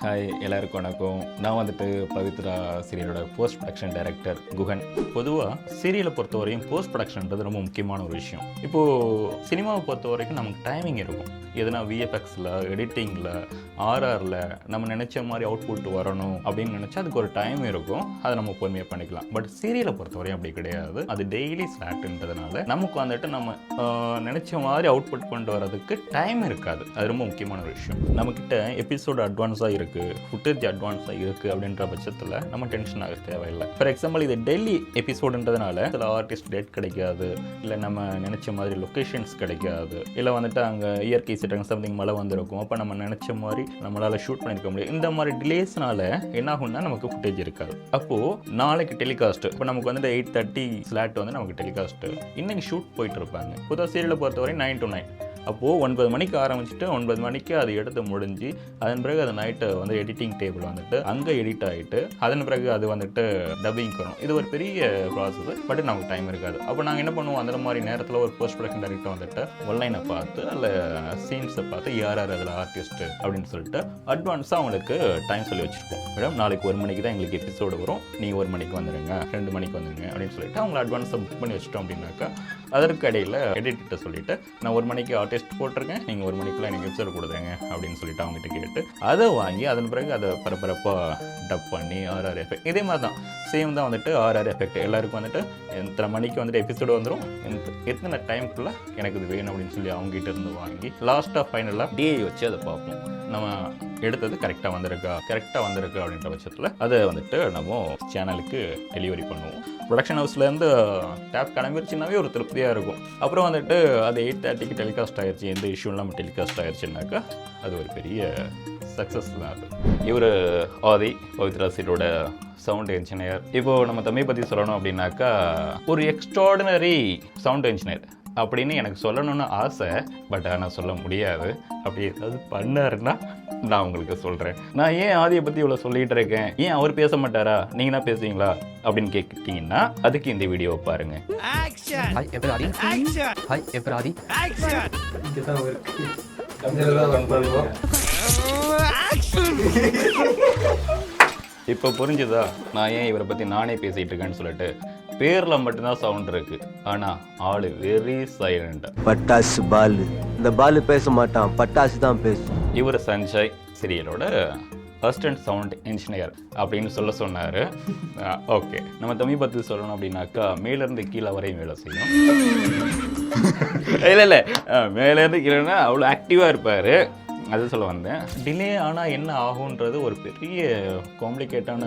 Hi, எல்லாருக்கும் வணக்கம். நான் வந்துட்டு பவித்ரா சீரியலோட போஸ்ட் ப்ரொடக்ஷன் டைரக்டர் குகன். பொதுவாக சீரியலை பொறுத்தவரையும் போஸ்ட் ப்ரொடக்ஷன்ன்றது ரொம்ப முக்கியமான ஒரு விஷயம். இப்போது சினிமாவை பொறுத்த வரைக்கும் நமக்கு டைமிங் இருக்கும். எதுனா விஎஃப்எக்ஸில், எடிட்டிங்கில், ஆர்ஆரில் நம்ம நினச்ச மாதிரி அவுட்புட் வரணும் அப்படின்னு நினச்சா அதுக்கு ஒரு டைம் இருக்கும். அதை நம்ம பொறுமையாக பண்ணிக்கலாம். பட் சீரியலை பொறுத்தவரையும் அப்படி கிடையாது. அது டெய்லி ஸ்லாட்டுன்றதுனால நமக்கு வந்துட்டு நம்ம நினச்ச மாதிரி அவுட்புட் கொண்டு வரதுக்கு டைம் இருக்காது. அது ரொம்ப முக்கியமான ஒரு விஷயம். நம்மக்கிட்ட எபிசோடு அட்வான்ஸாக இருக்குது, ஃபுட்டேஜ் அட்வான்ஸாக இருக்குது அப்படின்ற பட்சத்தில் நம்ம டென்ஷன் ஆக தேவையில்லை. ஃபார் எக்ஸாம்பிள், இது டெய்லி எபிசோடுன்றதுனால சில ஆர்டிஸ்ட் டேட் கிடைக்காது, இல்லை நம்ம நினச்ச மாதிரி லொக்கேஷன்ஸ் கிடைக்காது, இல்லை வந்துட்டு அங்கே இயற்கை சிட்டங்க சம்திங் மழை வந்திருக்கும். அப்போ நம்ம நினச்ச மாதிரி நம்மளால் ஷூட் பண்ணியிருக்க முடியும். இந்த மாதிரி டிலேஸ்னால என்ன ஆகும்னா நமக்கு ஃபுட்டேஜ் இருக்காது. அப்போது நாளைக்கு டெலிகாஸ்ட், இப்போ நமக்கு வந்துட்டு 8:30 ஸ்லாட் வந்து நமக்கு டெலிகாஸ்ட்டு, இன்னைக்கு ஷூட் போயிட்டு இருப்பாங்க. புதுசாக சீரியலை பொறுத்தவரை 9 to 9. அப்போது 9 மணிக்கு ஆரம்பிச்சுட்டு 9 மணிக்கு அது எடுத்து முடிஞ்சு அதன் பிறகு அது நைட்டு வந்து எடிட்டிங் டேபிள் வந்துட்டு அங்கே எடிட் ஆகிட்டு அதன் பிறகு அது வந்துட்டு டப்பிங் வரும். இது ஒரு பெரிய ப்ராசஸ். பட் நமக்கு டைம் இருக்காது. அப்போ நாங்கள் என்ன பண்ணுவோம், அந்த மாதிரி நேரத்தில் ஒரு போஸ்ட் ப்ரொடக்ஷன் டைரக்டர் வந்துட்டு ஒன்லைனை பார்த்து அதில் சீன்ஸை பார்த்து யார் அதில் ஆர்டிஸ்ட்டு அப்படின்னு சொல்லிட்டு அட்வான்ஸாக அவங்களுக்கு டைம் சொல்லி வச்சுருப்போம். மேடம், நாளைக்கு 1 மணிக்கு தான் எங்களுக்கு எபிசோடு வரும், நீங்கள் 1 மணிக்கு வந்துடுங்க, 2 மணிக்கு வந்துடுங்க அப்படின்னு சொல்லிட்டு அவங்களை அட்வான்ஸாக புக் பண்ணி வச்சிட்டோம். அப்படின்னாக்கா அதற்கு இடையில் எடிட்டர்கிட்ட சொல்லிவிட்டு நான் 1 மணிக்கு ஆர்டிஸ்ட் போட்டிருக்கேன், நீங்கள் 1 மணிக்குள்ள எனக்கு எபிசோடு கொடுத்துருங்க அப்படின்னு சொல்லிட்டு அவங்ககிட்ட கேட்டு அதை வாங்கி அதன் பிறகு அதை பரபரப்பாக டப் பண்ணி ஆர்ஆர் எஃபெக்ட் இதே மாதிரி தான் சேம் தான் வந்துட்டு ஆர்ஆர் எஃபெக்ட் எல்லாருக்கும் வந்துட்டு எத்தனை மணிக்கு வந்துட்டு எபிசோடு வந்துடும், எத்தனை டைமுக்குள்ளே எனக்கு இது வேணும் அப்படின்னு சொல்லி அவங்ககிட்ட இருந்து வாங்கி லாஸ்ட்டாக ஃபைனலாக டிஏ வச்சு அதை பார்ப்போம். நம்ம எடுத்தது கரெக்டாக வந்திருக்கா அப்படின்ற பட்சத்தில் அதை வந்துட்டு நம்ம சேனலுக்கு டெலிவரி பண்ணுவோம். ப்ரொடக்ஷன் ஹவுஸ்லேருந்து டேப் கிளம்பிருச்சுனாவே ஒரு திருப்தியாக இருக்கும். அப்புறம் வந்துட்டு அது 8:30க்கு டெலிகாஸ்ட் ஆகிடுச்சு, எந்த இஷ்யூ இல்லாமல் டெலிகாஸ்ட் ஆகிடுச்சுனாக்கா அது ஒரு பெரிய சக்ஸஸ் தான். அது இவர் ஆதி பவித்ரா சீரோட சவுண்ட் என்ஜினியர். இப்போது நம்ம தம்பி பற்றி சொல்லணும் அப்படின்னாக்கா ஒரு எக்ஸ்ட்ராடினரி சவுண்ட் என்ஜினியர் அப்படின்னு எனக்கு சொல்லணும்னு ஆசை. பட் ஆனால் சொல்ல முடியாது. அப்படி ஏதாவது பண்ணாருன்னா நான் உங்களுக்கு சொல்கிறேன். நான் ஏன் ஆதியை பற்றி இவ்வளோ சொல்லிகிட்டு இருக்கேன், ஏன் அவர் பேச மாட்டாரா, நீங்கள் தான் பேசுவீங்களா அப்படின்னு கேட்டீங்கன்னா அதுக்கு இந்த வீடியோவை பாருங்கள். இப்போ புரிஞ்சுதா நான் ஏன் இவரை பற்றி நானே பேசிகிட்டு இருக்கேன்னு சொல்லிட்டு. பேரில் மட்டும்தான் சவுண்ட் இருக்குது, ஆனால் ஆள் வெரி சைலண்ட். பட்டாசு பாலு, இந்த பாலு பேச மாட்டான், பட்டாசு தான் பேசும். இவர் சஞ்சய் சீரியலோட அசிஸ்டன்ட் சவுண்ட் இன்ஜினியர் அப்படின்னு சொன்னார். ஓகே, நம்ம தமிழ் பற்றி சொல்லணும் அப்படின்னாக்கா மேலேருந்து கீழே வரையும் வேலை செய்யும். இல்லை மேலேருந்து கீழேன்னா அவ்வளோ ஆக்டிவாக இருப்பார். அது சொல்ல வந்தேன். டிலே ஆனால் என்ன ஆகுன்றது ஒரு பெரிய காம்ப்ளிகேட்டான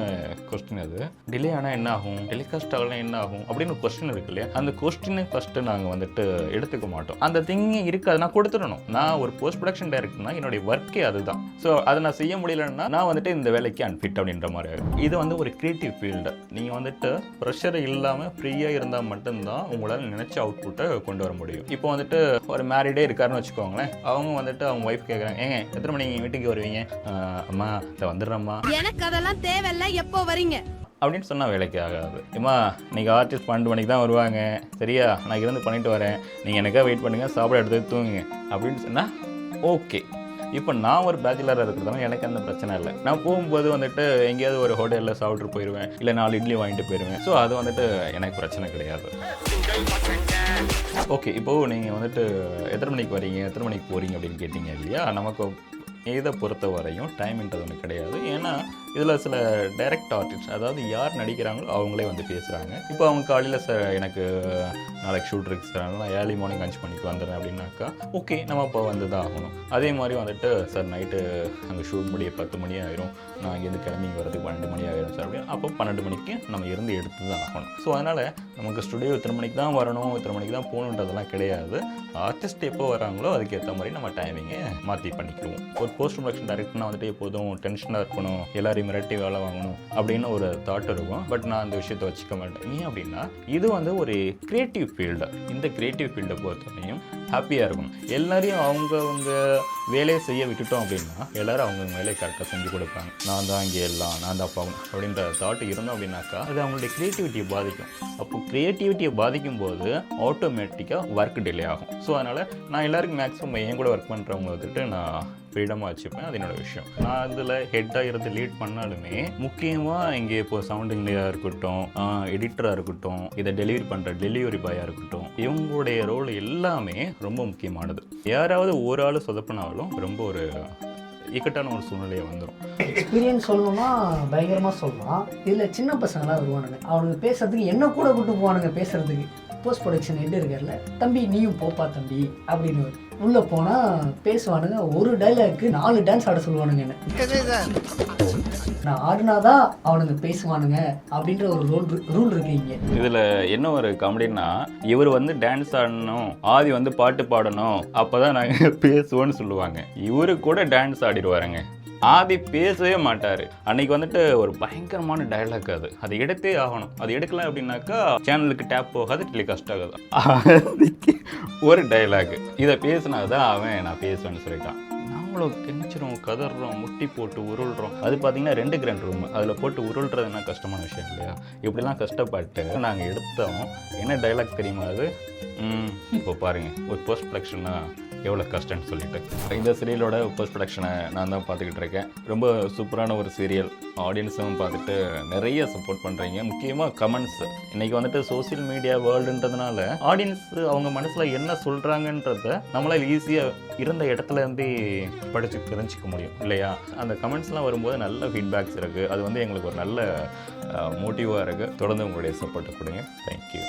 கொஸ்டின். அது டிலே ஆனால் என்ன ஆகும், டெலிகாஸ்ட் ஆகலாம் என்ன ஆகும் அப்படின்னு ஒரு கொஸ்டின் இருக்கு இல்லையா. அந்த கொஸ்டினை ஃபஸ்ட்டு நாங்கள் வந்துட்டு எடுத்துக்க மாட்டோம். அந்த திங்கே இருக்காது, நான் கொடுத்துடணும். நான் ஒரு போஸ்ட் ப்ரொடக்ஷன் டைரக்டர்னா என்னுடைய ஒர்க்கே அதுதான். ஸோ அதை நான் செய்ய முடியலன்னா நான் வந்துட்டு இந்த வேலைக்கு அன்ஃபிட் அப்படின்ற மாதிரி ஆகும். இது வந்து ஒரு கிரியேட்டிவ் ஃபீல்டு. நீங்கள் வந்துட்டு ப்ரெஷர் இல்லாமல் ஃப்ரீயாக இருந்தால் மட்டும்தான் உங்களால் நினச்ச அவுட்புட்டை கொண்டு வர முடியும். இப்போ வந்துட்டு ஒரு மேரிடே இருக்காருன்னு வச்சுக்கோங்களேன். அவங்க வந்துட்டு அவங்க ஒய்ஃப் கேட்குறாங்க, எத்தனை மணிக்கு வீட்டுக்கு வருவீங்க, அம்மா வந்துடுறம்மா, எனக்கு அதெல்லாம் தேவையில்ல, எப்போ வரீங்க அப்படின்னு சொன்னால் வேலைக்கு ஆகாது. ஏம்மா நீங்கள் ஆர்டிஸ்ட் 12 மணிக்கு தான் வருவாங்க, சரியா, நான் இருந்து பண்ணிட்டு வரேன், நீங்கள் எனக்காக வெயிட் பண்ணுங்கள், சாப்பிட எடுத்து தூங்குங்க அப்படின்னு சொன்னால் ஓகே. இப்போ நான் ஒரு பேச்சுலராக இருக்கிறதுனால எனக்கு அந்த பிரச்சனை இல்லை. நான் போகும்போது வந்துட்டு எங்கேயாவது ஒரு ஹோட்டலில் சாப்பிட்டு போயிடுவேன், இல்லை 4 இட்லி வாங்கிட்டு போயிடுவேன். ஸோ அது வந்துட்டு எனக்கு பிரச்சனை கிடையாது. ஓகே, இப்போது நீங்கள் வந்துட்டு எத்தனை மணிக்கு வரீங்க, எத்தனை மணிக்கு போகிறீங்க அப்படின்னு கேட்டிங்க இல்லையா. நமக்கு இதை பொறுத்த வரையும் டைம்ன்றது ஒன்று கிடையாது. ஏன்னா இதில் சில டைரக்ட் ஆர்டிஸ்ட், அதாவது யார் நடிக்கிறாங்களோ அவங்களே வந்து பேசுகிறாங்க. இப்போ அவங்க காலையில் சார் எனக்கு நாளைக்கு ஷூட் இருக்கு சார், நான் ஏர்லி மார்னிங் 5 மணிக்கு வந்துடுறேன் அப்படின்னாக்கா ஓகே, நம்ம இப்போ வந்து தான் ஆகணும். அதே மாதிரி வந்துட்டு சார் நைட்டு அங்கே ஷூட் முடிய 10 மணி ஆயிரும், நான் இங்கேருந்து கிளம்பி வரதுக்கு 12 மணி ஆகிடும் சார் அப்படின்னு. அப்போ 12 மணிக்கு நம்ம இருந்து எடுத்து தான் ஆகணும். ஸோ அதனால் நமக்கு ஸ்டுடியோ இத்தனை மணிக்கு தான் வரணும், இத்தனை மணிக்கு தான் போகணுன்றதெல்லாம் கிடையாது. ஆர்டிஸ்ட் எப்போ வராங்களோ அதுக்கேற்ற மாதிரி நம்ம டைமிங்கை மாற்றி பண்ணிக்குவோம். ஒரு போஸ்ட் ப்ரொடக்ஷன் டைரக்டர்னா வந்துட்டு எப்போதும் டென்ஷனாக இருக்கணும், எல்லாரையும் மிரட்டி வேலை வாங்கணும் அப்படின்னு ஒரு தாட் இருக்கும். பட் நான் அந்த விஷயத்தை வச்சுக்க மாட்டேன். ஏன் அப்படின்னா இது வந்து ஒரு கிரியேட்டிவ் ஃபீல்டு. இந்த கிரியேட்டிவ் ஃபீல்டை பொறுத்தவரையும் ஹாப்பியாக இருக்கணும். எல்லாரையும் அவங்கவுங்க வேலையை செய்ய விட்டுட்டோம் அப்படின்னா எல்லாரும் அவங்க வேலையை கரெக்டாக செஞ்சு கொடுப்பாங்க. நான் தான் இங்கே எல்லாம், நான் தான் பாவம் அப்படின்ற தாட் இருந்தோம் அப்படின்னாக்கா அது அவங்களுடைய க்ரியேட்டிவிட்டியை பாதிக்கும். அப்போ க்ரியேட்டிவிட்டியை பாதிக்கும் போது ஆட்டோமேட்டிக்காக ஒர்க் டிலே ஆகும். ஸோ அதனால் நான் எல்லாருக்கும் மேக்ஸிமம் என் கூட ஒர்க் பண்ணுறவங்க வந்துட்டு நான் ஃப்ரீடமாக வச்சுப்பேன். அது என்னோடய விஷயம். நான் அதில் ஹெட்டாக இருந்து லீட் பண்ணாலுமே முக்கியமாக இங்கே இப்போ சவுண்ட் இன்ஜினியராக இருக்கட்டும், எடிட்டராக இருக்கட்டும், இதை டெலிவரி பண்ணுற டெலிவரி பாயாக இருக்கட்டும், இவங்களுடைய ரோல் எல்லாமே ரொம்ப முக்கியமானது. யாராவது ஒரு ஆள் சொதப்பினாலும் ரொம்ப ஒரு இக்கட்டான ஒரு சூழ்நிலையை வந்துடும். எக்ஸ்பீரியன்ஸ் சொல்லணும்னா பயங்கரமாக சொல்லலாம். இதில் சின்ன பசங்களாம் வருவானுங்க, அவனுக்கு பேசுறதுக்கு என்ன கூட கூட்டு போவானுங்க பேசுறதுக்கு. போஸ்ட் ப்ரொடக்ஷன் ஹெட் இருக்கார்ல, தம்பி நீயும் போப்பா தம்பி அப்படின்னு உள்ளே போனால் பேசுவானுங்க. ஒரு டைலாக்கு 4 டான்ஸ் ஆட சொல்லுவானுங்க. என்ன நான் ஆடினாதான் அவனுங்க பேசுவானுங்க அப்படின்ற ஒரு ரூல் இருக்கு இங்கே. இதில் என்ன ஒரு காமெடின்னா, இவர் வந்து டான்ஸ் ஆடணும், ஆதி வந்து பாட்டு பாடணும், அப்போ தான் நாங்கள் பேசுவோன்னு சொல்லுவாங்க. இவரு கூட டான்ஸ் ஆடிடுவாருங்க. ஆதி பேசவே மாட்டார். அன்னைக்கு வந்துட்டு ஒரு பயங்கரமான டைலாக் அது எடுத்தே ஆகணும். அது எடுக்கலாம் அப்படின்னாக்கா சேனலுக்கு டேப் போகாது, டெலிகாஸ்ட் ஆகாது. அதுக்கு ஒரு டைலாக் இதை பேசினாதான் அவன் நான் பேசுவேன்னு சொல்லிட்டான். நாங்களும் கெஞ்சிரும், கதறோம், முட்டி போட்டு உருள்றோம். அது பார்த்தீங்கன்னா 2 கிராண்ட் ரூம், அதில் போட்டு உருள்றதுன்னா கஷ்டமான விஷயம் இல்லையா? இப்படிலாம் கஷ்டப்பட்டு நாங்கள் எடுத்தோம். என்ன டைலாக் தெரியுமா அது? இப்போ பாருங்கள், ஒரு போஸ்ட் ப்ரொடக்ஷன்னா எவ்வளோ கஷ்டம்னு சொல்லிட்டு. இந்த சீரியலோட போஸ்ட் ப்ரொடக்ஷனை நான் தான் பார்த்துக்கிட்டு இருக்கேன். ரொம்ப சூப்பரான ஒரு சீரியல். ஆடியன்ஸும் பார்த்துட்டு நிறைய சப்போர்ட் பண்ணுறீங்க. முக்கியமாக கமெண்ட்ஸ். இன்றைக்கி வந்துட்டு சோசியல் மீடியா வேர்ல்டுன்றதுனால ஆடியன்ஸ் அவங்க மனசில் என்ன சொல்கிறாங்கன்றத நம்மளால் ஈஸியாக இருந்த இடத்துல இருந்து படித்து தெரிஞ்சிக்க முடியும் இல்லையா? அந்த கமெண்ட்ஸ்லாம் வரும்போது நல்ல ஃபீட்பேக்ஸ் இருக்குது. அது வந்து எங்களுக்கு ஒரு நல்ல மோட்டிவாக இருக்குது. தொடர்ந்து உங்களுடைய சப்போர்ட்டை கொடுங்க. தேங்க்யூ.